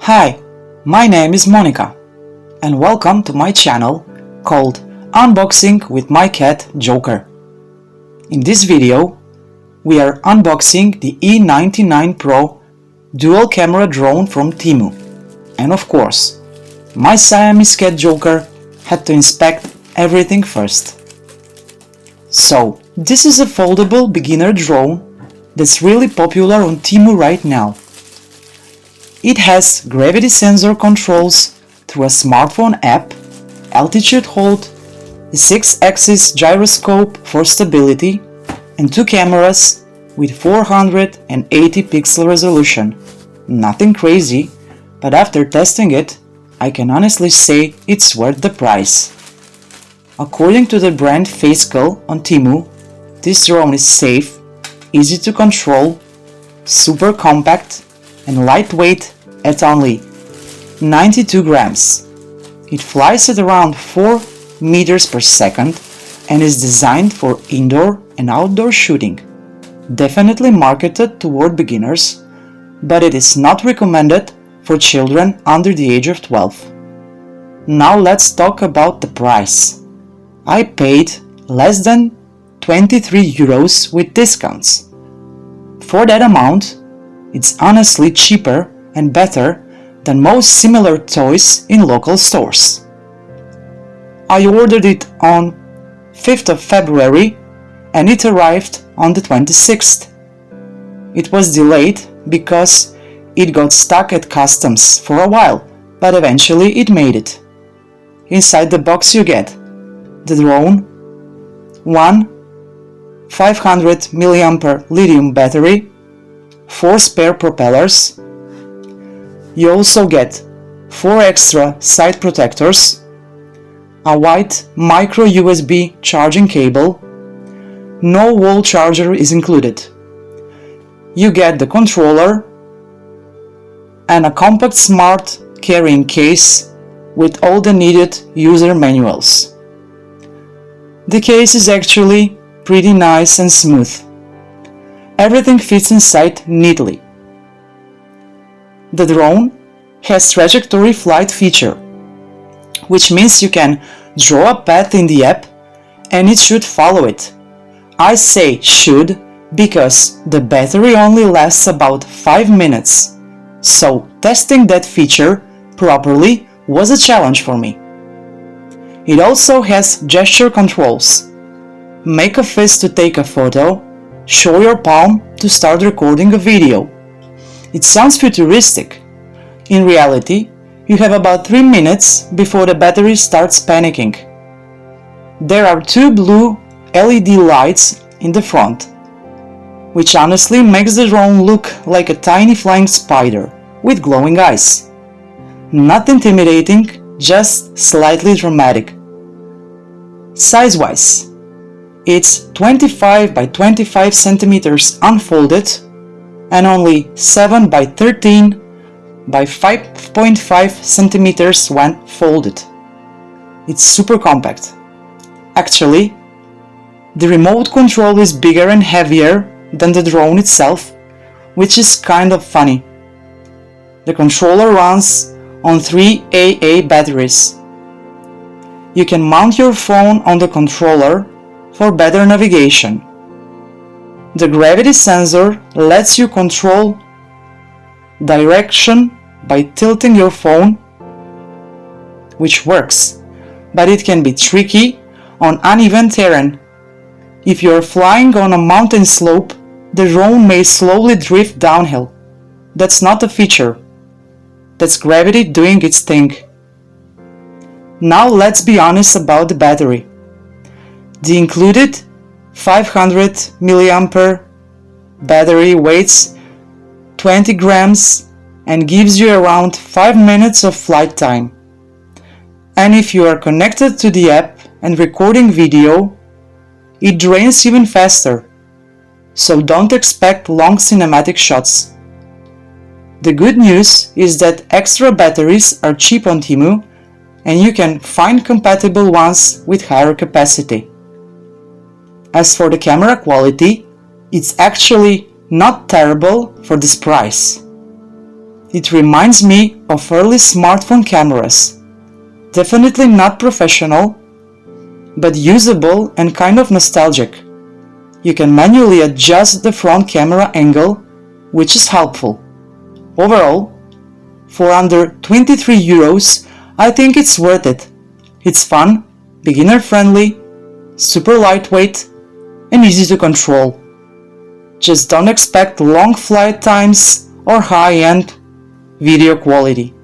Hi, my name is Monica, and welcome to my channel called Unboxing with my cat Joker. In this video, we are unboxing the E99 PRO dual camera drone from TEMU. And of course, my Siamese cat Joker had to inspect everything first. So, this is a foldable beginner drone that's really popular on TEMU right now. It has gravity sensor controls through a smartphone app, altitude hold, a 6-axis gyroscope for stability, and 2 cameras with 480 pixel resolution. Nothing crazy, but after testing it, I can honestly say it's worth the price. According to the brand Facecal on TEMU, this drone is safe, easy to control, super compact, and lightweight at only 92 grams. It flies at around 4 meters per second and is designed for indoor and outdoor shooting. Definitely marketed toward beginners, but it is not recommended for children under the age of 12. Now let's talk about the price. I paid less than 23 euros with discounts. For that amount, it's honestly cheaper and better than most similar toys in local stores. I ordered it on 5th of February and it arrived on the 26th. It was delayed because it got stuck at customs for a while, but eventually it made it. Inside the box you get the drone, one 500 mAh lithium battery, 4 spare propellers. You also get 4 extra side protectors, a white micro USB charging cable. No wall charger is included. You get the controller and a compact smart carrying case with all the needed user manuals. The case is actually pretty nice and smooth. Everything fits inside neatly. The drone has trajectory flight feature, which means you can draw a path in the app and it should follow it. I say should because the battery only lasts about 5 minutes, so testing that feature properly was a challenge for me. It also has gesture controls. Make a fist to take a photo, show your palm to start recording a video. It sounds futuristic. In reality, you have about 3 minutes before the battery starts panicking. There are 2 blue LED lights in the front, which honestly makes the drone look like a tiny flying spider with glowing eyes. Not intimidating, just slightly dramatic. Size-wise, it's 25 by 25 centimeters unfolded and only 7 by 13 by 5.5 centimeters when folded. It's super compact. Actually, the remote control is bigger and heavier than the drone itself, which is kind of funny. The controller runs on 3 AA batteries. You can mount your phone on the controller for better navigation. The gravity sensor lets you control direction by tilting your phone, which works, but it can be tricky on uneven terrain. If you are flying on a mountain slope, the drone may slowly drift downhill. That's not a feature. That's gravity doing its thing. Now let's be honest about the battery. The included 500 mAh battery weighs 20 grams and gives you around 5 minutes of flight time. And if you are connected to the app and recording video, it drains even faster, so don't expect long cinematic shots. The good news is that extra batteries are cheap on TEMU and you can find compatible ones with higher capacity. As for the camera quality, it's actually not terrible for this price. It reminds me of early smartphone cameras. Definitely not professional, but usable and kind of nostalgic. You can manually adjust the front camera angle, which is helpful. Overall, for under 23 euros, I think it's worth it. It's fun, beginner friendly, super lightweight, and easy to control. Just don't expect long flight times or high-end video quality.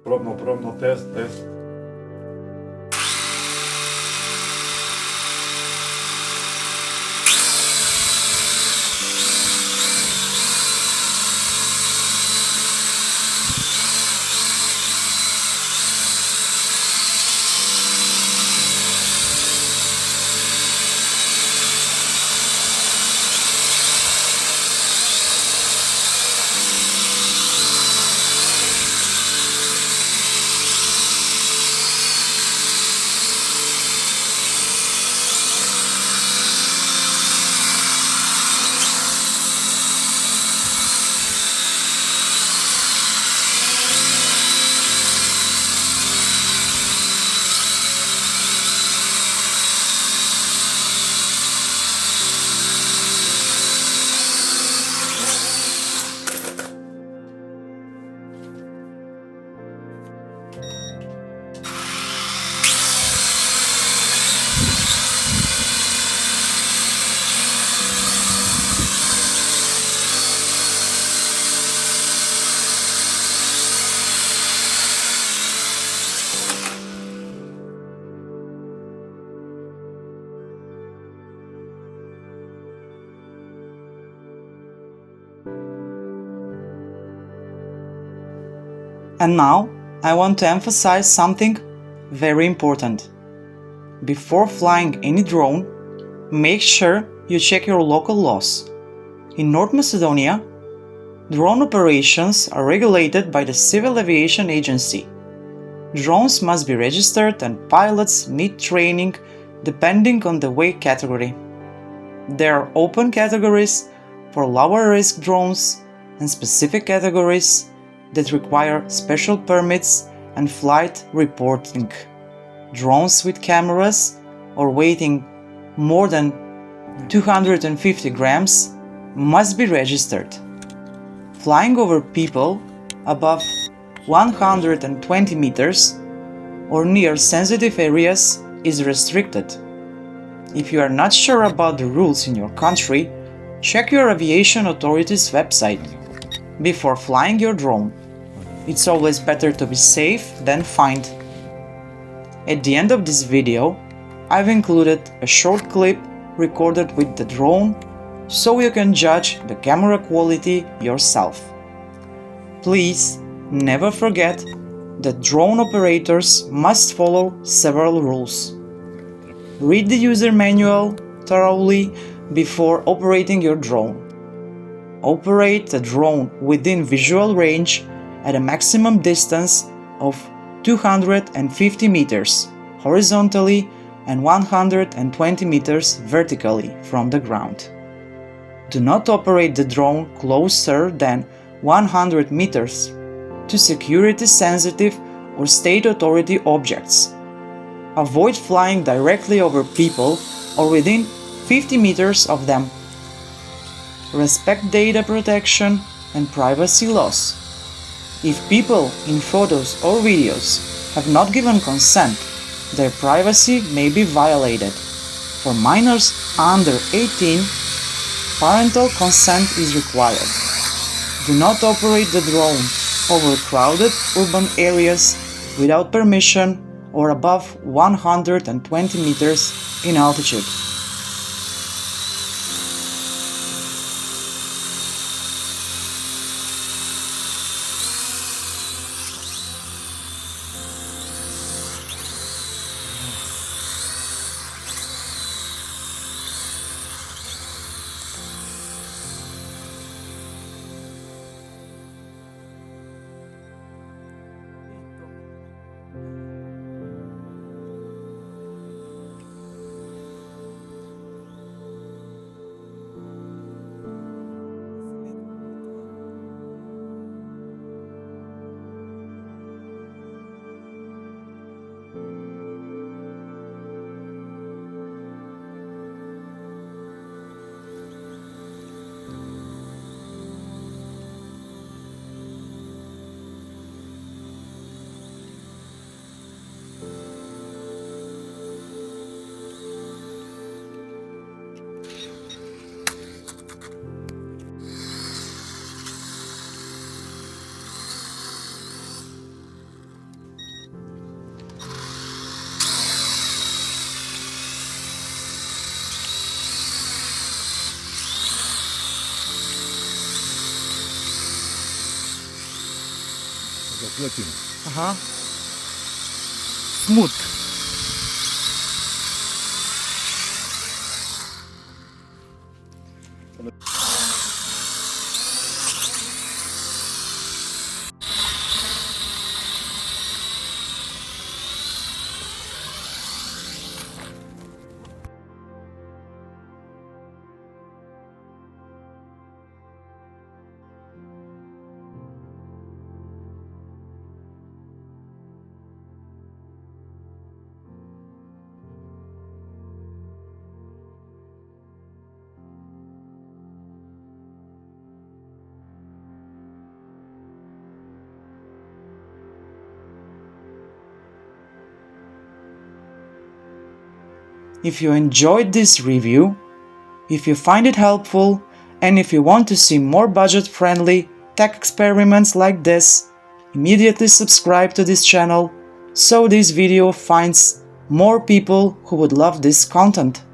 Пробно, тест. And now, I want to emphasize something very important. Before flying any drone, make sure you check your local laws. In North Macedonia, drone operations are regulated by the Civil Aviation Agency. Drones must be registered and pilots need training depending on the weight category. There are open categories for lower risk drones and specific categories that require special permits and flight reporting. Drones with cameras or weighing more than 250 grams must be registered. Flying over people above 120 meters or near sensitive areas is restricted. If you are not sure about the rules in your country, check your aviation authority's website before flying your drone. It's always better to be safe than fined. At the end of this video, I've included a short clip recorded with the drone so you can judge the camera quality yourself. Please never forget that drone operators must follow several rules. Read the user manual thoroughly before operating your drone. Operate the drone within visual range at a maximum distance of 250 meters horizontally and 120 meters vertically from the ground. Do not operate the drone closer than 100 meters to security-sensitive or state authority objects. Avoid flying directly over people or within 50 meters of them. Respect data protection and privacy laws. If people in photos or videos have not given consent, their privacy may be violated. For minors under 18, parental consent is required. Do not operate the drone over crowded urban areas without permission or above 120 meters in altitude. Заплатим. Ага. Смут. If you enjoyed this review, if you find it helpful, and if you want to see more budget-friendly tech experiments like this, immediately subscribe to this channel so this video finds more people who would love this content.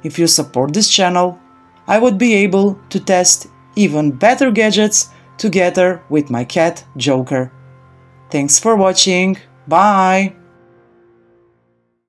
If you support this channel, I would be able to test even better gadgets together with my cat Joker. Thanks for watching, bye!